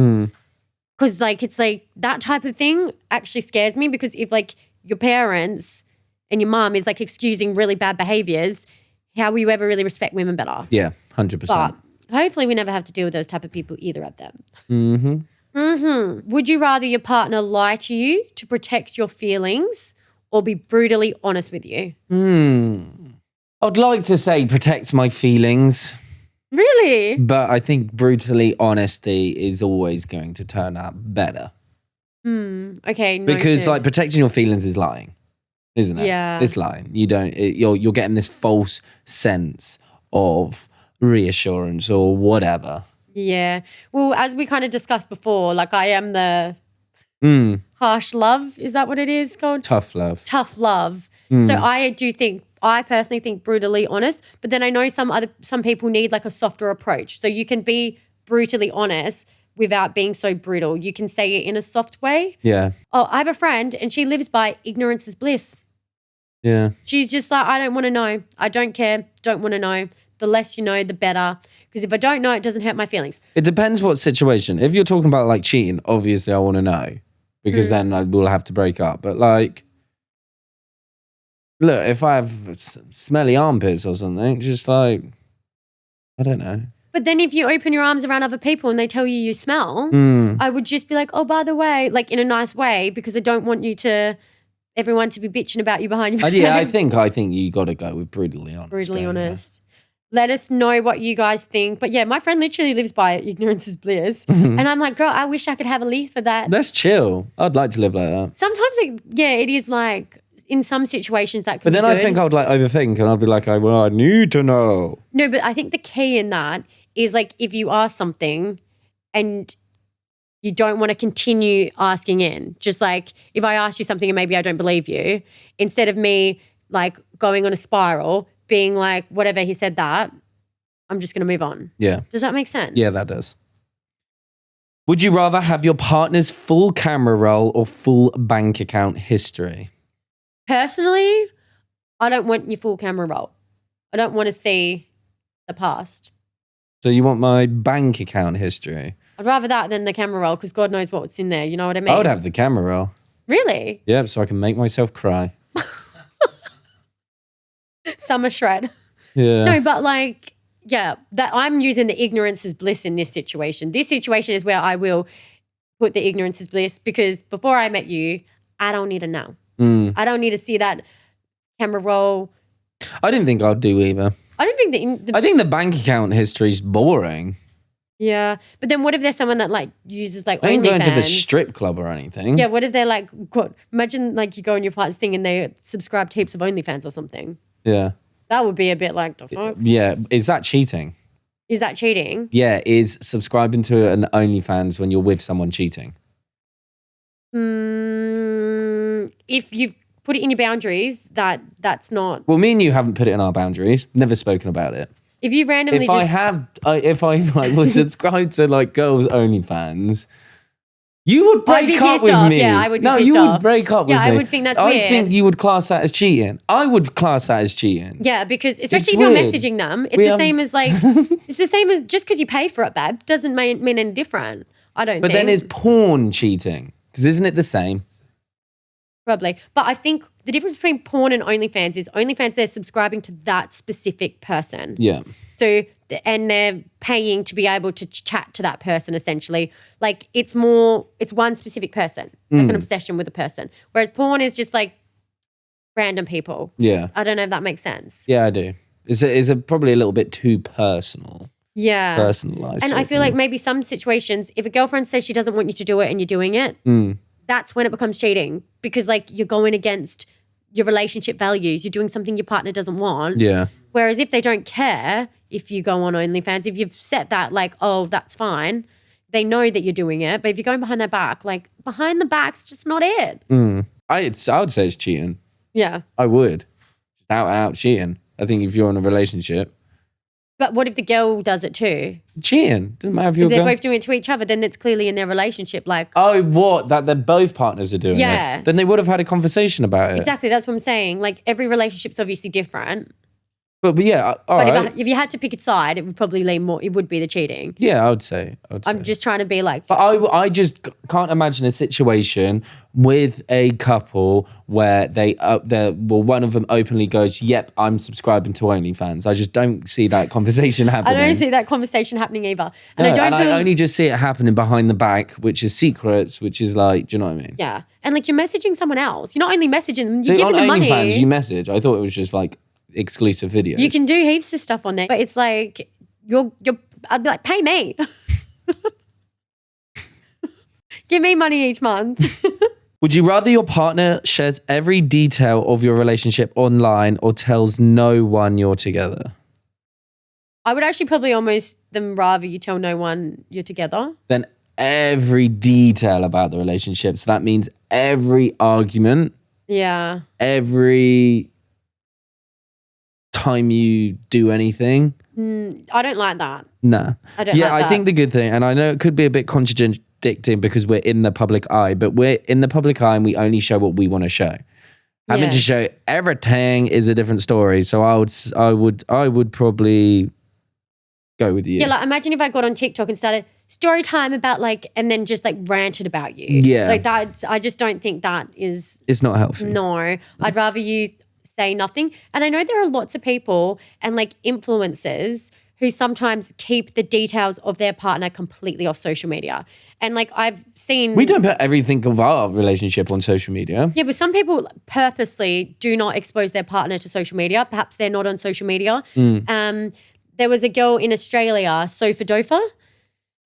Because like it's like that type of thing actually scares me because if like your parents and your mum is like excusing really bad behaviors, how will you ever really respect women better? Yeah, 100%. But hopefully we never have to deal with those type of people either of them. Mm-hmm. Would you rather your partner lie to you to protect your feelings or be brutally honest with you? I'd like to say protect my feelings, Really? but I think brutally honesty is always going to turn out better. Okay. No, Because too. like protecting your feelings is lying, isn't it? Yeah. It's lying. You're getting this false sense of reassurance or whatever. Yeah. Well, as we kind of discussed before, like I am the harsh love. Is that what it is called? Tough love. Tough love. So I personally think brutally honest, but then I know some people need like a softer approach. So you can be brutally honest without being so brutal. You can say it in a soft way. Yeah. Oh, I have a friend and she lives by ignorance is bliss. Yeah. She's just like, I don't want to know. I don't care. Don't want to know. The less you know, the better. Because if I don't know, it doesn't hurt my feelings. It depends what situation. If you're talking about like cheating, obviously I want to know because then I will have to break up. But like, look, if I have smelly armpits or something, just like, I don't know. But then if you open your arms around other people and they tell you you smell, I would just be like, oh, by the way, like in a nice way, because I don't want everyone to be bitching about you behind your back. Yeah, I think you got to go with brutally honest. Brutally honest. Let us know what you guys think. But yeah, my friend literally lives by ignorance is bliss. And I'm like, girl, I wish I could have a leaf for that. That's chill. I'd like to live like that. Sometimes, it is like in some situations that could But then be I good. think I'd like overthink and I'd be like, well, I need to know. No, but I think the key in that is like if you ask something and you don't want to continue asking in, just like if I ask you something and maybe I don't believe you, instead of me like going on a spiral, being like, whatever, he said that, I'm just going to move on. Yeah. Does that make sense? Yeah, that does. Would you rather have your partner's full camera roll or full bank account history? Personally, I don't want your full camera roll. I don't want to see the past. So you want my bank account history? I'd rather that than the camera roll because God knows what's in there. You know what I mean? I would have the camera roll. Really? Yeah, so I can make myself cry. Summer shred. Yeah. No, but like, yeah, that I'm using the ignorance is bliss in this situation. This situation is where I will put the ignorance is bliss because before I met you, I don't need to know. I don't need to see that camera roll. I didn't think I'd do either. I don't think I think the bank account history is boring. Yeah, but then what if there's someone that like uses like I ain't going to the OnlyFans? strip club or anything. Yeah, what if they're like, imagine like you go on your partner's thing and they subscribe to heaps of OnlyFans or something. Yeah. That would be a bit like, the fuck? Yeah. Is that cheating? Is that cheating? Yeah. Is subscribing to an OnlyFans when you're with someone cheating? If you've put it in your boundaries, that's not. Well, me and you haven't put it in our boundaries. Never spoken about it. If you randomly If I like, was subscribed to like girls' OnlyFans, you would I'd be break up pissed with off. me. Yeah, I would be No, pissed you off. would break up with Yeah, me. I would think that's I weird. think you would class that as cheating. I would class that as cheating. Yeah, because especially It's if you're weird. messaging them, it's the same as like, it's the same as just because you pay for it, babe, doesn't mean any different. I don't But think. then is porn cheating? Because isn't it the same? Probably. But I think the difference between porn and OnlyFans is OnlyFans, they're subscribing to that specific person. Yeah. So, and they're paying to be able to chat to that person essentially. Like it's one specific person, like an obsession with a person. Whereas porn is just like random people. Yeah. I don't know if that makes sense. Yeah, I do. It's probably a little bit too personal. Yeah. Personalized. And I feel like maybe some situations, if a girlfriend says she doesn't want you to do it and you're doing it, that's when it becomes cheating because like you're going against your relationship values. You're doing something your partner doesn't want. Yeah. Whereas if they don't care, if you go on OnlyFans, if you've set that like, oh, that's fine, they know that you're doing it. But if you're going behind their back, like behind the back's just not it. I would say it's cheating. Yeah. I would. Out and out cheating. I think if you're in a relationship. But what if the girl does it too? Cheating. Doesn't matter if you're If they're girl. both doing it to each other, then it's clearly in their relationship. Like, Oh, what? That they're both partners are doing Yeah. it. Then they would have had a conversation about it. exactly, that's what I'm saying. Like every relationship's obviously different. But yeah, all But right. if you had to pick a side, it would probably lean more. It would be the cheating. Yeah, I would say. I'm just trying to be like. But I just can't imagine a situation with a couple where one of them openly goes, "Yep, I'm subscribing to OnlyFans." I just don't see that conversation happening. I don't see that conversation happening either. And No, I only just see it happening behind the back, which is secrets, which is like, do you know what I mean? Yeah, and like you're messaging someone else. You're not only messaging them. So You're giving them on money. OnlyFans, you message. I thought it was just like exclusive videos. You can do heaps of stuff on there, but it's like I'd be like, pay me. Give me money each month. Would you rather your partner shares every detail of your relationship online or tells no one you're together? I would actually probably almost rather you tell no one you're together. Then every detail about the relationship. So that means every argument. Yeah. Every time you do anything. I don't like that. Nah. I don't like that. I think the good thing, and I know it could be a bit contradicting because we're in the public eye, but we're in the public eye and we only show what we want to show. Having to show everything is a different story. So I would probably go with you. Yeah, like imagine if I got on TikTok and started story time about like, and then just like ranted about you. Yeah. Like that, I just don't think that is. It's not healthy. No, I'd rather you say nothing. And I know there are lots of people and like influencers who sometimes keep the details of their partner completely off social media. And like I've seen. We don't put everything of our relationship on social media. Yeah, but some people purposely do not expose their partner to social media. Perhaps they're not on social media. There was a girl in Australia, Sofa Dofa.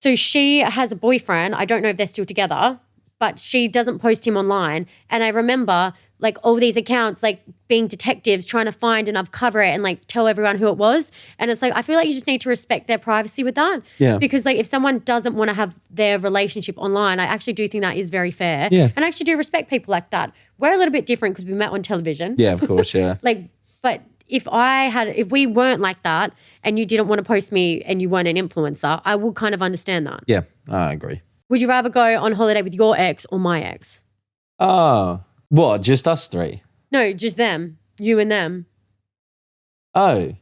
So she has a boyfriend. I don't know if they're still together, but she doesn't post him online. And I remember like all these accounts like being detectives trying to find and uncover it and like tell everyone who it was. And it's like, I feel like you just need to respect their privacy with that. Yeah. Because like if someone doesn't want to have their relationship online, I actually do think that is very fair. Yeah. And I actually do respect people like that. We're a little bit different because we met on television. Yeah, of course, yeah. But if we weren't like that and you didn't want to post me and you weren't an influencer, I would kind of understand that. Yeah, I agree. Would you rather go on holiday with your ex or my ex? Oh, what? Just us three? No, just them. You and them. Oh,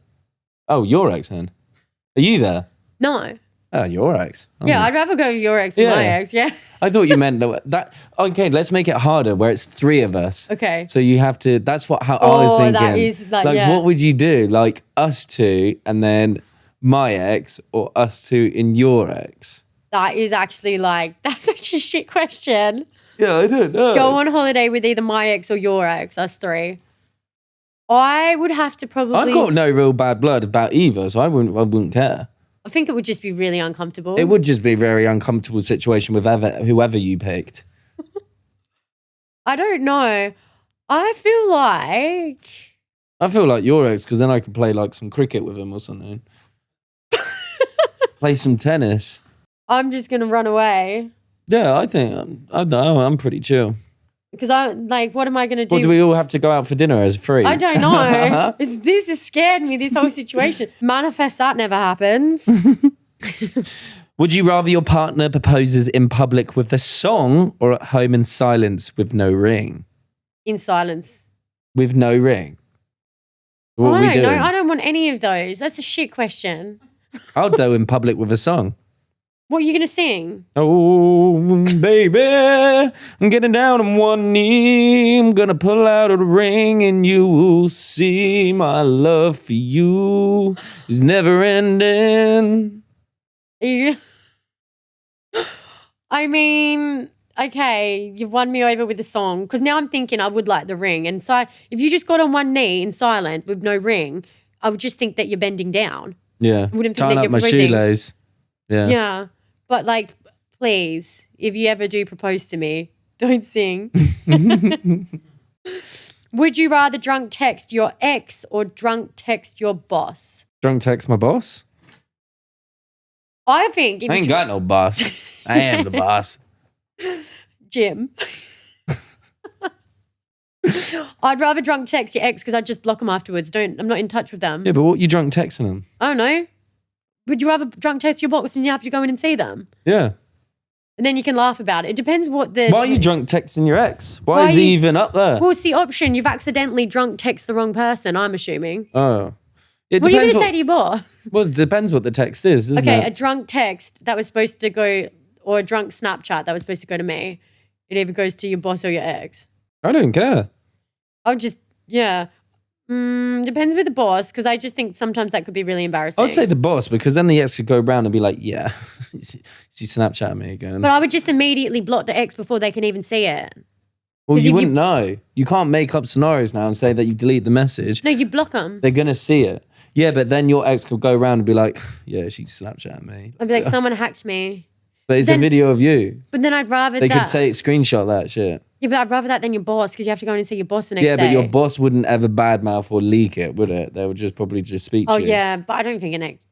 your ex then? Are you there? No. Oh, your ex. Oh. Yeah, I'd rather go with your ex than my ex. Yeah. I thought you meant that. Okay, let's make it harder where it's three of us. Okay. So you have to. That's how I was thinking. That is what would you do? Like us two, and then my ex, or us two in your ex? That is actually that's such a shit question. Yeah, I don't know. Go on holiday with either my ex or your ex, us three. I would have to probably. I've got no real bad blood about either, so I wouldn't care. I think it would just be really uncomfortable. It would just be a very uncomfortable situation with whoever you picked. I don't know. I feel like your ex, because then I could play like some cricket with him or something. Play some tennis. I'm just going to run away. Yeah, I don't know, I'm pretty chill. Because what am I going to do? Or do we all have to go out for dinner as free? I don't know. This has scared me, this whole situation. Manifest that never happens. Would you rather your partner proposes in public with a song or at home in silence with no ring? In silence. With no ring? What I are we don't doing? know. I don't want any of those. That's a shit question. I'll go in public with a song. What are you going to sing? Oh, baby, I'm getting down on one knee. I'm going to pull out a ring and you will see my love for you is never ending. I mean, okay, you've won me over with the song because now I'm thinking I would like the ring. And so if you just got on one knee in silent with no ring, I would just think that you're bending down. Yeah, I wouldn't think tying that up you're my proposing. shoelace. Yeah. Yeah. But please, if you ever do propose to me, don't sing. Would you rather drunk text your ex or drunk text your boss? Drunk text my boss? I think if I ain't got no boss. I am the boss. Jim. I'd rather drunk text your ex because I'd just block them afterwards. I'm not in touch with them. Yeah, but what you drunk texting them? I don't know. Would you rather drunk text your boss and you have to go in and see them? Yeah. And then you can laugh about it. It depends what the... Why are you drunk texting your ex? Why is he even up there? Well, it's the option. You've accidentally drunk text the wrong person, I'm assuming. Oh. What are you going to say to your boss? Well, it depends what the text is, doesn't Okay, it? a drunk text that was supposed to go, or a drunk Snapchat that was supposed to go to me. It either goes to your boss or your ex. I don't care. I'll just, yeah. Depends with the boss, because I just think sometimes that could be really embarrassing. I'd say the boss, because then the ex could go around and be like, yeah, she Snapchatted me again. But I would just immediately block the ex before they can even see it. Well, you wouldn't know. You can't make up scenarios now and say that you delete the message. No, you block them. They're going to see it. Yeah, but then your ex could go around and be like, yeah, she Snapchatted me. I'd be like, someone hacked me. But it's a video of you. But then I'd rather They could say, screenshot that shit. Yeah, but I'd rather that than your boss, because you have to go in and see your boss the next day. Yeah, but your boss wouldn't ever badmouth or leak it, would it? They would probably just speak to you. Oh, yeah, but I don't think an ex,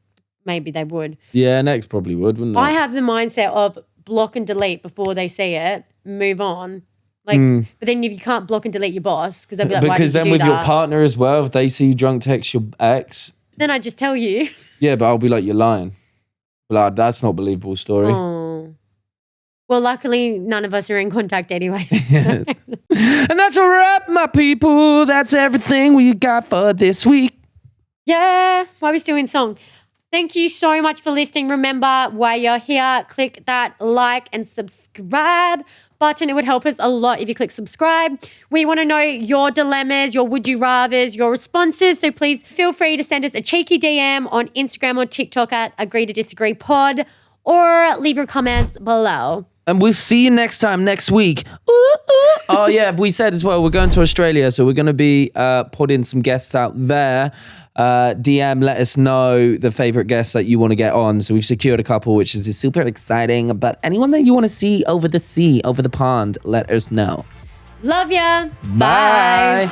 maybe they would. Yeah, an ex probably would, wouldn't it? I have the mindset of block and delete before they see it, move on. Like, but then if you can't block and delete your boss, because they'll be like, why did you then do with that? your partner as well, if they see you drunk text your ex. Then I just tell you. Yeah, but I'll be like, you're lying. Like, that's not a believable story. Oh. Well, luckily, none of us are in contact anyways. And that's a wrap, my people. That's everything we got for this week. Yeah, why are we still in song? Thank you so much for listening. Remember, while you're here, click that like and subscribe button. It would help us a lot if you click subscribe. We want to know your dilemmas, your would you rathers, your responses. So please feel free to send us a cheeky DM on Instagram or TikTok at Agree to Disagree Pod, or leave your comments below. And we'll see you next time, next week. Ooh, ooh. Oh, yeah, we said as well, we're going to Australia, so we're going to be putting some guests out there. DM, let us know the favorite guests that you want to get on. So we've secured a couple, which is super exciting. But anyone that you want to see over the sea, over the pond, let us know. Love ya. Bye.